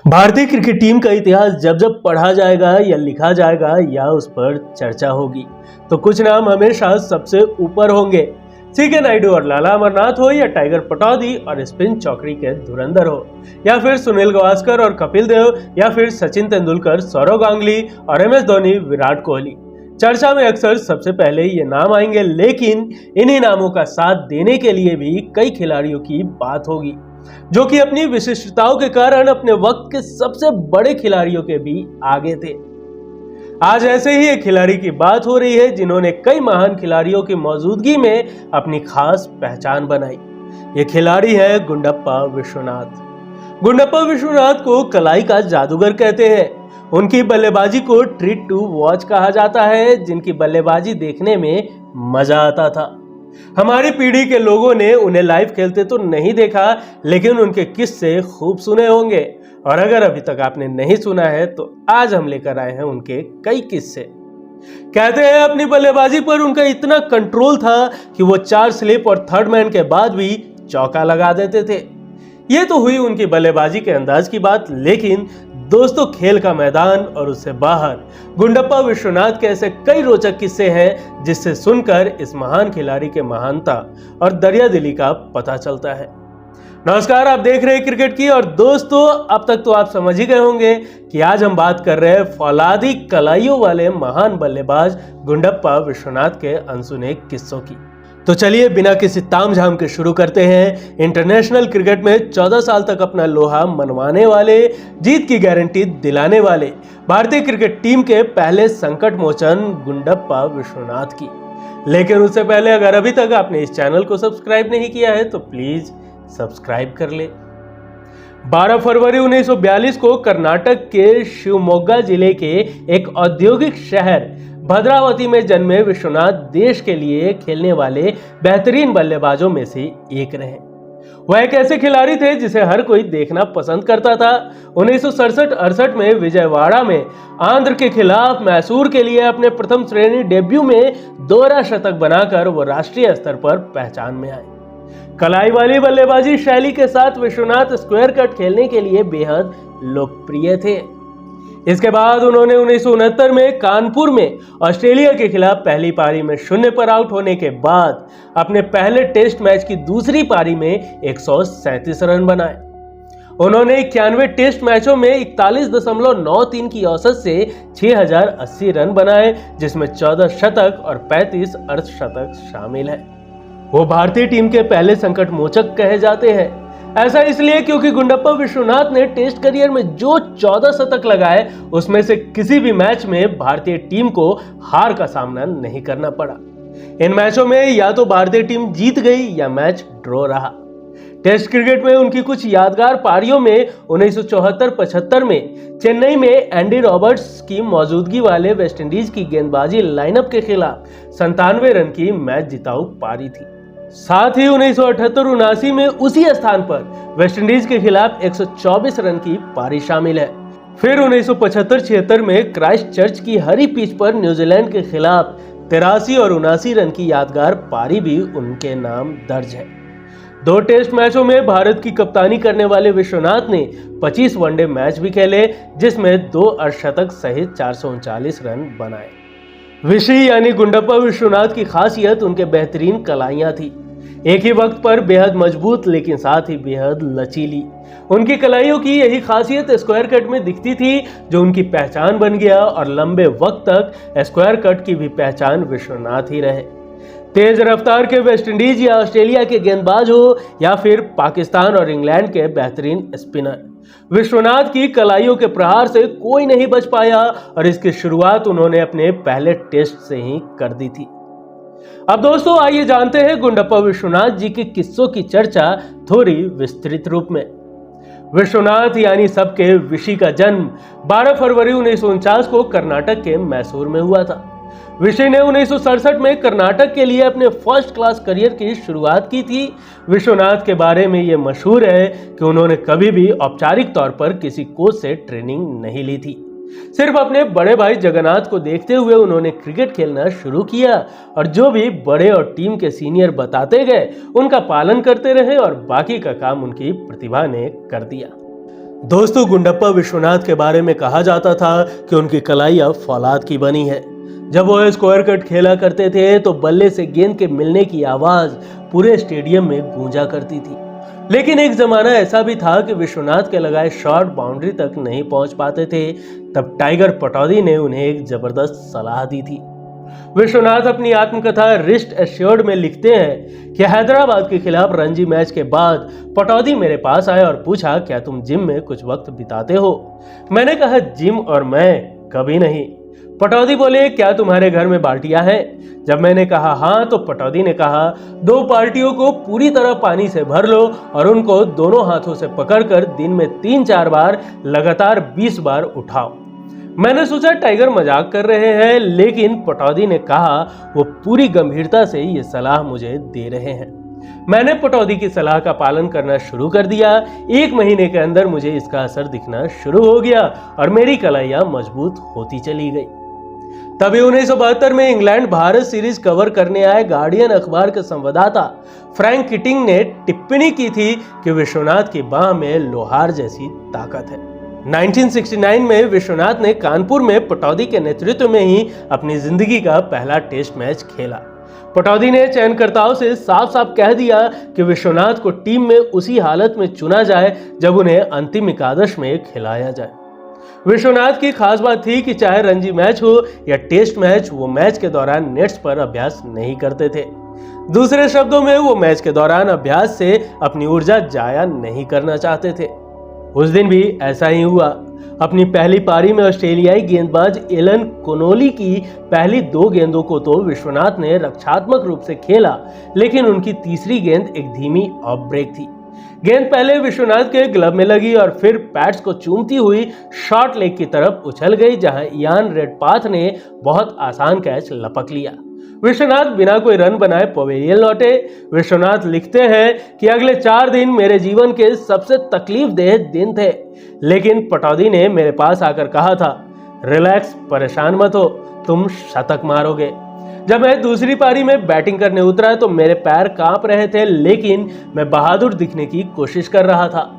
भारतीय cricket team का इतिहास जब जब पढ़ा जाएगा या लिखा जाएगा या उस पर चर्चा होगी तो कुछ नाम हमेशा सबसे ऊपर होंगे। सीके नायडू और लाला अमरनाथ हो या टाइगर पटौदी और स्पिन चौकड़ी के धुरंधर हो या फिर सुनील गावस्कर और कपिल देव या फिर सचिन तेंदुलकर, सौरव गांगुली और MS धोनी, विराट कोहली, चर्चा में अक्सर सबसे पहले ये नाम आएंगे। लेकिन इन्हीं नामों का साथ देने के लिए भी कई खिलाड़ियों की बात होगी जो कि अपनी विशिष्टताओं के कारण अपने वक्त के सबसे बड़े खिलाड़ियों के भी आगे थे। आज ऐसे ही एक खिलाड़ी की बात हो रही है जिन्होंने कई महान खिलाड़ियों की मौजूदगी में अपनी खास पहचान बनाई। ये खिलाड़ी है गुंडप्पा विश्वनाथ। गुंडप्पा विश्वनाथ को कलाई का जादूगर कहते हैं। उनकी बल्लेबाजी को ट्रीट टू वॉच कहा जाता है, जिनकी बल्लेबाजी देखने में मजा आता था। हमारी पीढ़ी के लोगों ने उन्हें लाइव खेलते तो नहीं देखा, लेकिन उनके किस्से खूब सुने होंगे। और अगर अभी तक आपने नहीं सुना है तो आज हम लेकर आए हैं उनके कई किस्से। कहते हैं अपनी बल्लेबाजी पर उनका इतना कंट्रोल था कि वो 4 स्लिप और थर्ड मैन के बाद भी चौका लगा देते थे। ये तो हुई उनकी बल्लेबाजी के अंदाज की बात, लेकिन दोस्तों खेल का मैदान और उससे बाहर गुंडप्पा विश्वनाथ के ऐसे कई रोचक किस्से हैं जिससे सुनकर इस महान खिलाड़ी के महानता और दरियादिली का पता चलता है। नमस्कार, आप देख रहे हैं क्रिकेट की। और दोस्तों, अब तक तो आप समझ ही गए होंगे कि आज हम बात कर रहे हैं फौलादी कलाइयों वाले महान बल्लेबाज गुंडप्पा विश्वनाथ के अनसुने किस्सों की। तो चलिए बिना किसी तामझाम के शुरू करते हैं। इंटरनेशनल क्रिकेट में 14 साल तक अपना लोहा मनवाने वाले, जीत की गारंटी दिलाने वाले भारतीय क्रिकेट टीम के पहले संकट मोचन गुंडप्पा विश्वनाथ की। लेकिन उससे पहले अगर अभी तक आपने इस चैनल को सब्सक्राइब नहीं किया है तो प्लीज सब्सक्राइब कर ले। 12 फरवरी 1942 को कर्नाटक के शिवमोगा जिले के एक औद्योगिक शहर भद्रावती में जन्मे विश्वनाथ देश के लिए खेलने वाले बेहतरीन बल्लेबाजों में से एक रहे। वह एक ऐसे खिलाड़ी थे जिसे हर कोई देखना पसंद करता था। 1967-68 में विजयवाड़ा में आंध्र के खिलाफ मैसूर के लिए अपने प्रथम श्रेणी डेब्यू में दोहरा शतक बनाकर वो राष्ट्रीय स्तर पर पहचान में आए। कलाई वाली बल्लेबाजी शैली के साथ विश्वनाथ स्क्वायर कट खेलने के लिए बेहद लोकप्रिय थे। इसके बाद उन्होंने 1969 में कानपुर में ऑस्ट्रेलिया के खिलाफ पहली पारी में 0 पर आउट होने के बाद अपने पहले टेस्ट मैच की दूसरी पारी में 137 रन बनाए। उन्होंने 91 टेस्ट मैचों में 41.93 की औसत से 6080 रन बनाए, जिसमें 14 शतक और 35 अर्धशतक शामिल है। वो भारतीय टीम के पहले संकट मोचक कहे जाते हैं। ऐसा इसलिए क्योंकि गुंडप्पा विश्वनाथ ने टेस्ट करियर में जो 14 शतक लगाए उसमें से किसी भी मैच में भारतीय टीम को हार का सामना नहीं करना पड़ा। इन मैचों में या तो भारतीय टीम जीत गई या मैच ड्रॉ रहा। टेस्ट क्रिकेट में उनकी कुछ यादगार पारियों में 1974-75 में चेन्नई में एंडी रॉबर्ट्स की मौजूदगी वाले वेस्टइंडीज की गेंदबाजी लाइनअप के खिलाफ 97 रन की मैच जिताऊ पारी थी। साथ ही 1978-79 में उसी स्थान पर वेस्टइंडीज के खिलाफ 124 रन की पारी शामिल है। फिर 1975-76 में क्राइस्ट चर्च की हरी पिच पर न्यूजीलैंड के खिलाफ 83 और 79 रन की यादगार पारी भी उनके नाम दर्ज है। 2 टेस्ट मैचों में भारत की कप्तानी करने वाले विश्वनाथ ने 25 वनडे मैच भी खेले, जिसमें 2 अर्धशतक सहित 439 रन बनाए। विशी यानी गुंडप्पा विश्वनाथ की खासियत उनके बेहतरीन कलाइयां थी। एक ही वक्त पर बेहद मजबूत लेकिन साथ ही बेहद लचीली। उनकी कलाइयों की यही खासियत स्क्वायर कट में दिखती थी, जो उनकी पहचान बन गया और लंबे वक्त तक स्क्वायर कट की भी पहचान विश्वनाथ ही रहे। तेज रफ्तार के वेस्टइंडीज या ऑस्ट्रेलिया के गेंदबाज हो या फिर पाकिस्तान और इंग्लैंड के बेहतरीन स्पिनर, विश्वनाथ की कलाइयों के प्रहार से कोई नहीं बच पाया और इसकी शुरुआत उन्होंने अपने पहले टेस्ट से ही कर दी थी। अब दोस्तों, आइए जानते हैं गुंडप्पा विश्वनाथ जी के किस्सों की चर्चा थोड़ी विस्तृत रूप में। विश्वनाथ यानी सबके विशी का जन्म 12 फरवरी 1949 को कर्नाटक के मैसूर में हुआ था। विशी ने 1967 में कर्नाटक के लिए अपने फर्स्ट क्लास करियर की शुरुआत की थी। विश्वनाथ के बारे में यह मशहूर है कि उन्होंने कभी भी औपचारिक तौर पर किसी कोच से ट्रेनिंग नहीं ली थी। सिर्फ अपने बड़े भाई जगन्नाथ को देखते हुए उन्होंने क्रिकेट खेलना शुरू किया और जो भी बड़े और टीम के सीनियर बताते गए उनका पालन करते रहे और बाकी का काम उनकी प्रतिभा ने कर दिया। दोस्तों, गुंडप्पा विश्वनाथ के बारे में कहा जाता था कि उनकी कलाई अब फौलाद की बनी है। जब वो स्क्वायर कट खेला करते थे तो बल्ले से गेंद के मिलने की आवाज पूरे स्टेडियम में गूंजा करती थी। लेकिन एक जमाना ऐसा भी था कि विश्वनाथ के लगाए शॉट बाउंड्री तक नहीं पहुंच पाते थे। तब टाइगर पटौदी ने उन्हें एक जबरदस्त सलाह दी थी। विश्वनाथ अपनी आत्मकथा रिस्ट एश्योर्ड में लिखते हैं कि हैदराबाद के खिलाफ रणजी मैच के बाद पटौदी मेरे पास आए और पूछा, क्या तुम जिम में कुछ वक्त बिताते हो? मैंने कहा, जिम और मैं कभी नहीं। पटौदी बोले, क्या तुम्हारे घर में बाल्टियां हैं? जब मैंने कहा हाँ, तो पटौदी ने कहा, 2 बाल्टियों को पूरी तरह पानी से भर लो और उनको दोनों हाथों से पकड़कर दिन में 3-4 बार लगातार 20 बार उठाओ। मैंने सोचा टाइगर मजाक कर रहे हैं, लेकिन पटौदी ने कहा वो पूरी गंभीरता से ये सलाह मुझे दे रहे हैं। मैंने पटौदी की सलाह का पालन करना शुरू कर दिया। 1 महीने के अंदर मुझे इसका असर दिखना शुरू हो गया और मेरी कलाइयां मजबूत होती चली गई। तभी 1972 में इंग्लैंड भारत सीरीज कवर करने आए गार्डियन अखबार के संवाददाता फ्रैंक किटिंग ने टिप्पणी की थी कि विश्वनाथ की बाह में लोहार जैसी ताकत है। 1969 में विश्वनाथ ने कानपुर में पटौदी के नेतृत्व में ही अपनी जिंदगी का पहला टेस्ट मैच खेला। पटौदी ने चयनकर्ताओं से साफ साफ कह दिया कि विश्वनाथ को टीम में उसी हालत में चुना जाए जब उन्हें अंतिम एकादश में खिलाया जाए। विश्वनाथ की खास बात थी कि चाहे रणजी मैच हो या टेस्ट मैच, वो मैच के दौरान नेट्स पर अभ्यास नहीं करते थे। दूसरे शब्दों में, वो मैच के दौरान अभ्यास से अपनी ऊर्जा जाया नहीं करना चाहते थे। उस दिन भी ऐसा ही हुआ। अपनी पहली पारी में ऑस्ट्रेलियाई गेंदबाज एलन कोनोली की पहली 2 गेंदों को तो विश्वनाथ ने रक्षात्मक रूप से खेला, लेकिन उनकी तीसरी गेंद एक धीमी ऑफ ब्रेक थी। गेंद पहले विश्वनाथ के ग्लव में लगी और फिर पैड्स को चूमती हुई शॉर्ट लेग की तरफ उछल गई, जहां इयान रेडपाथ ने बहुत आसान कैच लपक लिया। विश्वनाथ बिना कोई रन बनाए पवेलियन लौटे। विश्वनाथ लिखते हैं कि अगले 4 दिन मेरे जीवन के सबसे तकलीफदेह दिन थे, लेकिन पटौदी ने मेरे पास आकर कहा था, रिलैक्स, परेशान मत हो, तुम शतक मारोगे। जब मैं दूसरी पारी में बैटिंग करने उतरा तो मेरे पैर कांप रहे थे, लेकिन मैं बहादुर दिखने की कोशिश कर रहा था।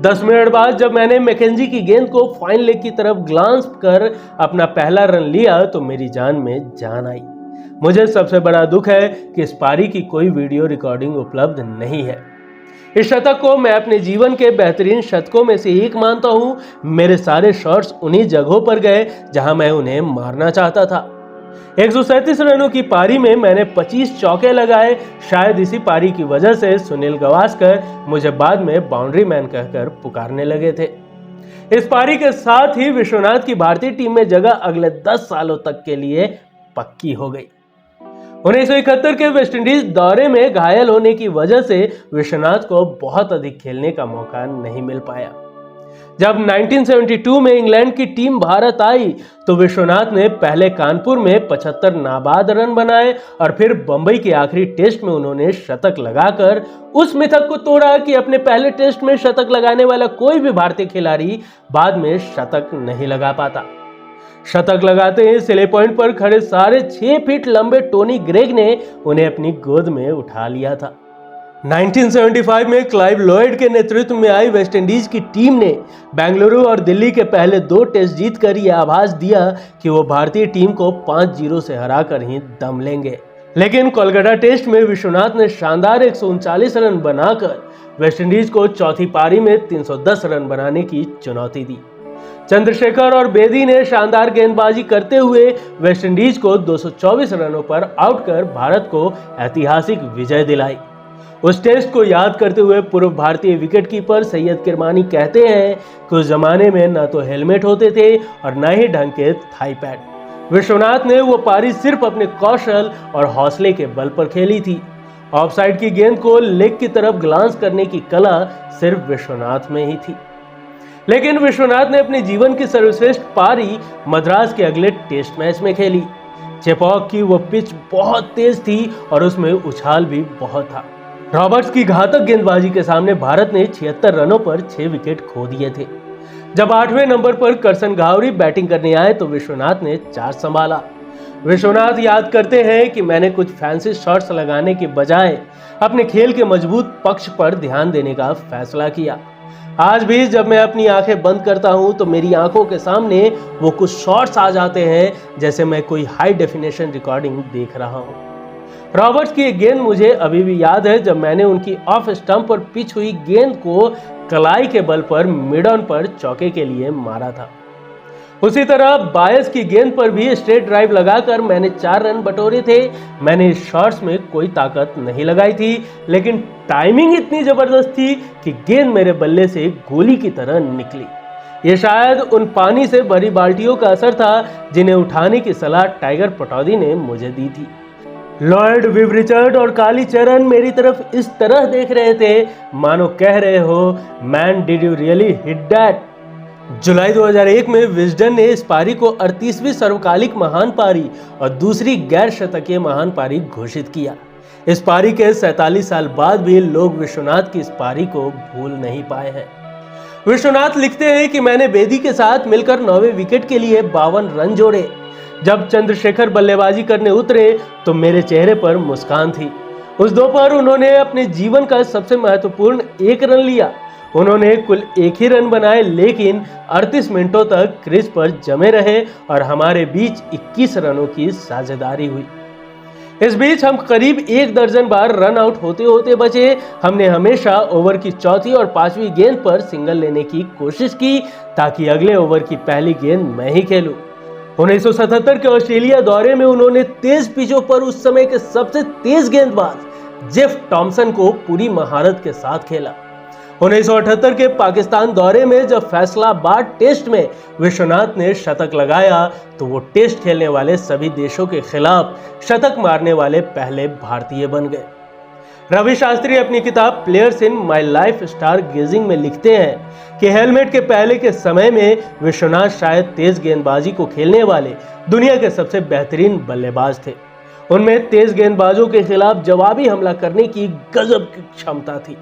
10 मिनट बाद जब मैंने मैकेंजी की गेंद को फाइन लेग की तरफ ग्लांस कर अपना पहला रन लिया तो मेरी जान में जान आई। मुझे सबसे बड़ा दुख है कि इस पारी की कोई वीडियो रिकॉर्डिंग उपलब्ध नहीं है। इस शतक को मैं अपने जीवन के बेहतरीन शतकों में से एक मानता हूं। मेरे सारे शॉट्स उन्हीं जगहों पर गए जहां मैं उन्हें मारना चाहता था। 137 रनों की पारी में मैंने 25 चौके लगाए। शायद इसी पारी की वजह से सुनील गावस्कर मुझे बाद में बाउंड्री मैन कहकर पुकारने लगे थे। इस पारी के साथ ही विश्वनाथ की भारतीय टीम में जगह अगले 10 सालों तक के लिए पक्की हो गई। 1971 के वेस्टइंडीज दौरे में घायल होने की वजह से विश्वनाथ को बहुत अधिक खेलने का मौका नहीं मिल पाया। जब 1972 में इंग्लैंड की टीम भारत आई तो विश्वनाथ ने पहले कानपुर में 75 नाबाद रन बनाए और फिर बंबई के आखिरी टेस्ट में उन्होंने शतक लगाकर उस मिथक को तोड़ा कि अपने पहले टेस्ट में शतक लगाने वाला कोई भी भारतीय खिलाड़ी बाद में शतक नहीं लगा पाता। शतक लगाते ही सिले पॉइंट पर खड़े साढ़े 6 फीट लंबे टोनी ग्रेग ने उन्हें अपनी गोद में उठा लिया था। 1975 में क्लाइव लॉयड के नेतृत्व में आई वेस्टइंडीज की टीम ने बेंगलुरु और दिल्ली के पहले 2 टेस्ट जीतकर यह आभास दिया कि वो भारतीय टीम को 5-0 से हराकर ही दम लेंगे। लेकिन कोलकाता टेस्ट में विश्वनाथ ने शानदार 139 रन बनाकर वेस्टइंडीज को चौथी पारी में 310 रन बनाने की चुनौती दी। चंद्रशेखर और बेदी ने शानदार गेंदबाजी करते हुए वेस्टइंडीज को 224 रनों पर आउट कर भारत को ऐतिहासिक विजय दिलाई। उस टेस्ट को याद करते हुए पूर्व भारतीय विकेटकीपर सैयद किरमानी कहते हैं कि उस जमाने में न तो हेलमेट होते थे और न ही ढंग के थाई पैड। विश्वनाथ ने वो पारी सिर्फ अपने कौशल और हौसले के बल पर खेली थी। ऑफसाइड की गेंद को लेग की तरफ ग्लांस करने की कला सिर्फ विश्वनाथ में ही थी। लेकिन विश्वनाथ ने अपने जीवन की सर्वश्रेष्ठ पारी मद्रास के अगले टेस्ट मैच में खेली। चेपॉक की वो पिच बहुत तेज थी और उसमें उछाल भी बहुत था। रॉबर्ट्स की घातक गेंदबाजी के सामने भारत ने 76 रनों पर 6 विकेट खो दिए थे। जब 8वें नंबर पर करसन घावरी बैटिंग करने आए तो विश्वनाथ ने 4 संभाला। विश्वनाथ याद करते हैं कि मैंने कुछ फैंसी शॉट्स लगाने के बजाय अपने खेल के मजबूत पक्ष पर ध्यान देने का फैसला किया। आज भी जब मैं अपनी आंखें बंद करता हूं तो मेरी आंखों के सामने वो कुछ शॉट्स आ जाते हैं जैसे मैं कोई हाई डेफिनेशन रिकॉर्डिंग देख रहा हूं। रॉबर्ट्स की एक गेंद मुझे अभी भी याद है जब मैंने उनकी ऑफ स्टंप पर पिच हुई गेंद को कलाई के बल पर मिड ऑन पर चौके के लिए मारा था। उसी तरह बायस की गेंद पर भी स्ट्रेट ड्राइव लगाकर मैंने 4 रन बटोरे थे। मैंने इस शॉट्स में कोई ताकत नहीं लगाई थी, लेकिन टाइमिंग इतनी जबरदस्त थी कि गेंद मेरे बल्ले से गोली की तरह निकली। ये शायद उन पानी से भरी बाल्टियों का असर था जिन्हें उठाने की सलाह टाइगर पटौदी ने मुझे दी थी। लॉयड, विव रिचर्ड और कालीचरण मेरी तरफ इस तरह देख रहे थे मानो कह रहे हो, man did you really hit that. जुलाई 2001 में विजडन ने इस पारी को 38वीं सर्वकालिक महान पारी और दूसरी गैर शतकीय महान पारी घोषित किया। इस पारी के 47 साल बाद भी लोग विश्वनाथ की इस पारी को भूल नहीं पाए हैं। विश्वनाथ लिखते हैं कि मैंने बेदी के साथ मिलकर 9वें विकेट के लिए 52 रन जोड़े। जब चंद्रशेखर बल्लेबाजी करने उतरे तो मेरे चेहरे पर मुस्कान थी। उस दोपहर उन्होंने अपने जीवन का सबसे महत्वपूर्ण 1 रन लिया। उन्होंने कुल 1 ही रन बनाए, लेकिन 38 मिनटों तक क्रीज पर जमे रहे और हमारे बीच 21 रनों की साझेदारी हुई। इस बीच हम करीब 1 दर्जन बार रन आउट होते होते बचे। हमने हमेशा ओवर की चौथी और 5वीं गेंद पर सिंगल लेने की कोशिश की ताकि अगले ओवर की पहली गेंद मैं ही खेलूं। 1977 के ऑस्ट्रेलिया दौरे में उन्होंने तेज पिचों पर उस समय के सबसे तेज गेंदबाज जेफ टॉमसन को पूरी महारत के साथ खेला। 1978 के पाकिस्तान दौरे में जब फैसलाबाद टेस्ट में विश्वनाथ ने शतक लगाया तो वो टेस्ट खेलने वाले सभी देशों के खिलाफ शतक मारने वाले पहले भारतीय बन गए। रवि शास्त्री अपनी किताब players in my life star gazing में लिखते हैं कि हेलमेट के पहले के समय में विश्वनाथ शायद तेज गेंदबाजी को खेलने वाले दुनिया के सबसे बेहतरीन बल्लेबाज थे। उनमें तेज गेंदबाजों के खिलाफ जवाबी हमला करने की गजब की क्षमता थी।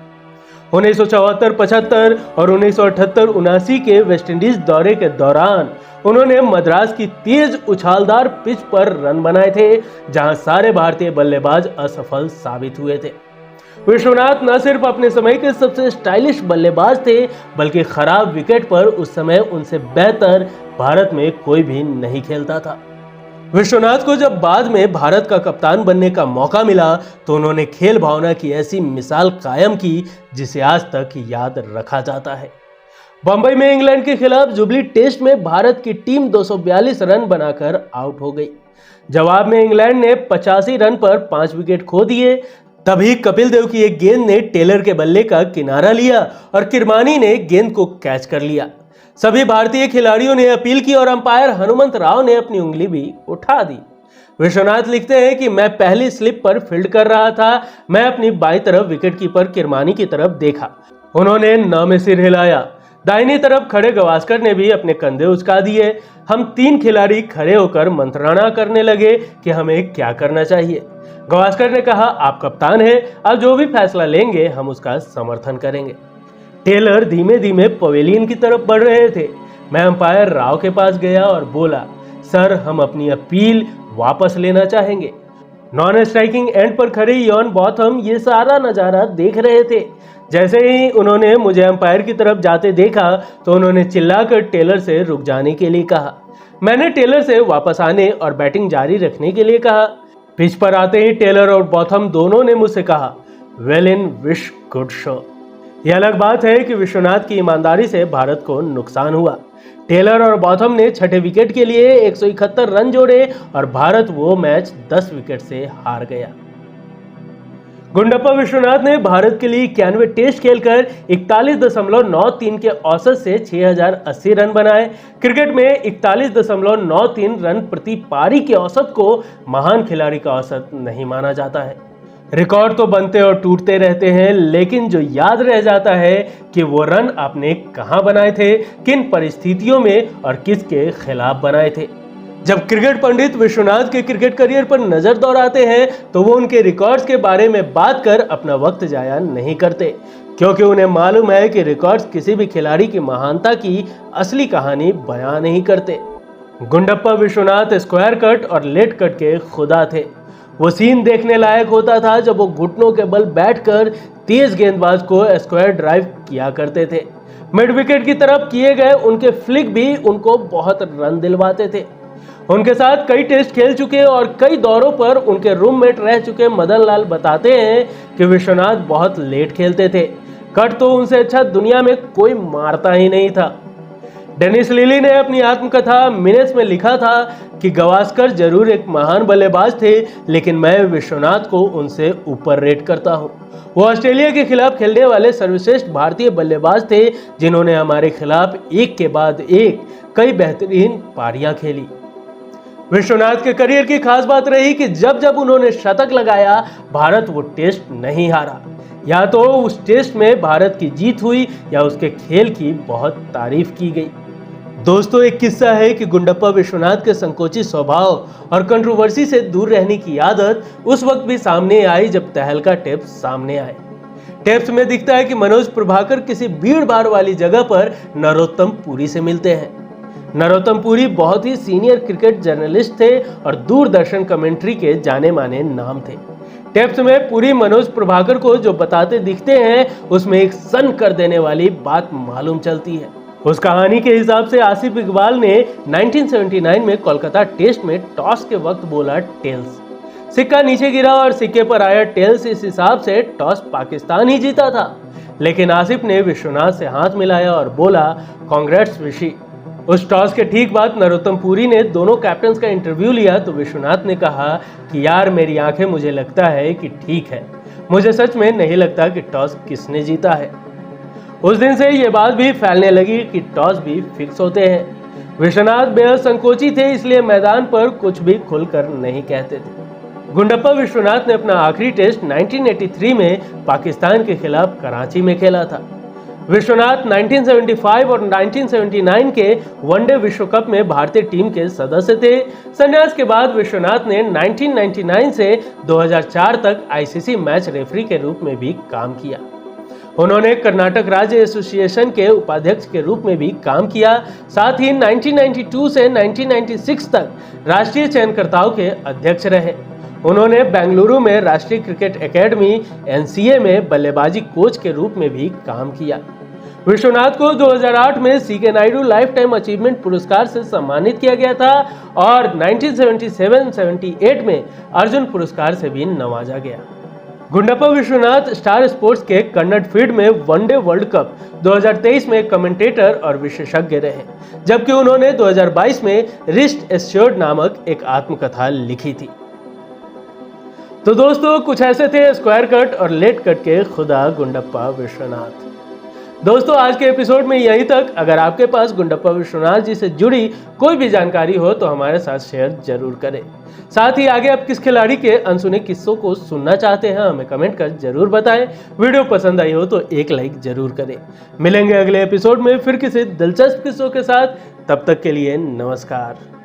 1974-75 और 1978-79 के वेस्टइंडीज दौरे के दौरान उन्होंने मद्रास की तेज उछालदार पिच पर रन बनाए थे, जहां सारे भारतीय बल्लेबाज असफल साबित हुए थे। विश्वनाथ न सिर्फ अपने समय के सबसे स्टाइलिश बल्लेबाज थे, बल्कि खराब विकेट पर उस समय उनसे बेहतर भारत में कोई भी नहीं खेलता था। विश्वनाथ को जब बाद में भारत का कप्तान बनने का मौका मिला तो उन्होंने खेल भावना की ऐसी मिसाल कायम की जिसे आज तक याद रखा जाता है। बंबई में इंग्लैंड के खिलाफ जुबली टेस्ट में भारत की टीम 242 रन बनाकर आउट हो गई। जवाब में इंग्लैंड ने 85 रन पर 5 विकेट खो दिए। तभी कपिल देव की एक गेंद ने टेलर के बल्ले का किनारा लिया और किरमानी ने गेंद को कैच कर लिया। सभी भारतीय खिलाड़ियों ने अपील की और अंपायर हनुमंत राव ने अपनी उंगली भी उठा दी। विश्वनाथ लिखते हैं कि मैं पहली स्लिप पर फील्ड कर रहा था। मैं अपनी बाईं तरफ विकेटकीपर किरमानी की तरफ देखा। उन्होंने न में सिर हिलाया। दाहिनी तरफ खड़े गवास्कर ने भी अपने कंधे उचका दिए। हम 3 खिलाड़ी खड़े होकर मंत्रणा करने लगे कि हमें क्या करना चाहिए। गवास्कर ने कहा, आप कप्तान हैं, आप जो भी फैसला लेंगे हम उसका समर्थन करेंगे। टेलर धीमे धीमे पवेलियन की तरफ बढ़ रहे थे। मैं अंपायर राव के पास गया और बोला, सर हम अपनी अपील वापस लेना चाहेंगे। नॉन स्ट्राइकिंग एंड पर खड़े यॉन बॉथम ये सारा नजारा देख रहे थे। जैसे ही उन्होंने मुझे अंपायर की तरफ जाते देखा तो उन्होंने चिल्लाकर टेलर से रुक जाने के लिए कहा। मैंने टेलर से वापस आने और बैटिंग जारी रखने के लिए कहा। पिच पर आते ही टेलर और बॉथम दोनों ने मुझसे कहा, well in wish good show. यह अलग बात है कि विश्वनाथ की ईमानदारी से भारत को नुकसान हुआ। टेलर और बॉथम ने 6ठे विकेट के लिए 171 रन जोड़े और भारत वो मैच 10 विकेट से हार गया। गुंडप्पा विश्वनाथ ने भारत के लिए 91 टेस्ट खेलकर 41.93 के औसत से 6080 रन बनाए। क्रिकेट में 41.93 रन प्रति पारी के औसत को महान खिलाड़ी का औसत नहीं माना जाता है। रिकॉर्ड तो बनते और टूटते रहते हैं, लेकिन जो याद रह जाता है कि वो रन आपने कहां बनाए थे, किन परिस्थितियों में और किसके खिलाफ बनाए थे। जब क्रिकेट पंडित विश्वनाथ के क्रिकेट करियर पर नजर दौड़ाते हैं तो वो उनके रिकॉर्ड्स के बारे में बात कर अपना वक्त जाया नहीं करते, क्योंकि उन्हें मालूम है कि रिकॉर्ड्स किसी भी खिलाड़ी की महानता की असली कहानी बयां नहीं करते। गुंडप्पा विश्वनाथ स्क्वायर कट और लेट कट के खुदा थे। वो सीन देखने लायक होता था जब वो घुटनों के बल बैठकर तेज गेंदबाज को स्क्वायर ड्राइव किया करते थे। मिड विकेट की तरफ किए गए उनके फ्लिक भी उनको बहुत रन दिलवाते थे। उनके साथ कई टेस्ट खेल चुके और कई दौरों पर उनके रूममेट रह चुके मदन लाल बताते हैं कि विश्वनाथ बहुत लेट खेलते थे। कट तो उनसे अच्छा दुनिया में कोई मारता ही नहीं था। डेनिस लिली ने अपनी आत्मकथा मिनट्स में लिखा था कि गावस्कर जरूर एक महान बल्लेबाज थे, लेकिन मैं विश्वनाथ को उनसे ऊपर रेट करता हूं। वो ऑस्ट्रेलिया के खिलाफ खेलने वाले सर्वश्रेष्ठ भारतीय बल्लेबाज थे, जिन्होंने हमारे खिलाफ एक के बाद एक कई बेहतरीन पारियां खेली। विश्वनाथ के करियर की खास बात रही कि जब जब उन्होंने शतक लगाया, भारत वो टेस्ट नहीं हारा। या तो उस टेस्ट में भारत की जीत हुई या उसके खेल की बहुत तारीफ की गई। दोस्तों, एक किस्सा है कि गुंडप्पा विश्वनाथ के संकोची स्वभाव और कंट्रोवर्सी से दूर रहने की आदत उस वक्त भी सामने आई जब तहलका टेप्स सामने आए। टेप्स में दिखता है कि मनोज प्रभाकर किसी भीड़ भाड़ वाली जगह पर नरोत्तम पुरी से मिलते हैं। नरोत्तम पुरी बहुत ही सीनियर क्रिकेट जर्नलिस्ट थे और दूरदर्शन कमेंट्री के जाने माने नाम थे। टेप्स में पुरी मनोज प्रभाकर को जो बताते दिखते हैं, उसमें एक सन कर देने वाली बात मालूम चलती है। उस कहानी के हिसाब से आसिफ इकबाल ने 1979 में कोलकाता टेस्ट में टॉस के वक्त बोला टेल्स। सिक्का नीचे गिरा और सिक्के पर आया टेल्स। इस हिसाब से टॉस पाकिस्तान ही जीता था, लेकिन आसिफ ने विश्वनाथ से हाथ मिलाया और बोला कांग्रेट्स विशी। उस टॉस के ठीक बाद नरोत्तम पुरी ने दोनों कैप्टन का इंटरव्यू लिया तो विश्वनाथ ने कहा कि यार मेरी आंखें मुझे लगता है कि ठीक है, मुझे सच में नहीं लगता कि टॉस किसने जीता है। उस दिन से ये बात भी फैलने लगी कि टॉस भी फिक्स होते हैं। विश्वनाथ बेहद संकोची थे, इसलिए मैदान पर कुछ भी खुलकर नहीं कहते थे। गुंडप्पा विश्वनाथ ने अपना आखिरी टेस्ट 1983 में पाकिस्तान के खिलाफ कराची में खेला था। विश्वनाथ 1975 और 1979 के वनडे विश्व कप में भारतीय टीम के सदस्य थे। संन्यास के बाद विश्वनाथ ने 1999 से 2004 तक आईसीसी मैच रेफरी के रूप में भी काम किया। उन्होंने कर्नाटक राज्य एसोसिएशन के उपाध्यक्ष के रूप में भी काम किया। साथ ही 1992 से 1996 तक राष्ट्रीय चयनकर्ताओं के अध्यक्ष रहे। उन्होंने बेंगलुरु में राष्ट्रीय क्रिकेट एकेडमी एनसीए में बल्लेबाजी कोच के रूप में भी काम किया। विश्वनाथ को 2008 में C K Nayudu lifetime achievement पुरस्कार से सम्मानित किया गया था और 1977-78 में अर्जुन पुरस्कार से भी नवाजा गया। गुंडप्पा विश्वनाथ स्टार स्पोर्ट्स के कन्नड़ फीड में वनडे वर्ल्ड कप 2023 में कमेंटेटर और विशेषज्ञ रहे, जबकि उन्होंने 2022 में रिस्ट एश्योर्ड नामक एक आत्मकथा लिखी थी। तो दोस्तों, कुछ ऐसे थे स्क्वायर कट और लेट कट के खुदा गुंडप्पा विश्वनाथ। दोस्तों, आज के एपिसोड में यहीं तक। अगर आपके पास गुंडप्पा विश्वनाथ जी से जुड़ी कोई भी जानकारी हो तो हमारे साथ शेयर जरूर करें। साथ ही आगे आप किस खिलाड़ी के अनसुने किस्सों को सुनना चाहते हैं हमें कमेंट कर जरूर बताएं। वीडियो पसंद आई हो तो एक लाइक जरूर करें। मिलेंगे अगले एपिसोड में फिर किसी दिलचस्प किस्सों के साथ। तब तक के लिए नमस्कार।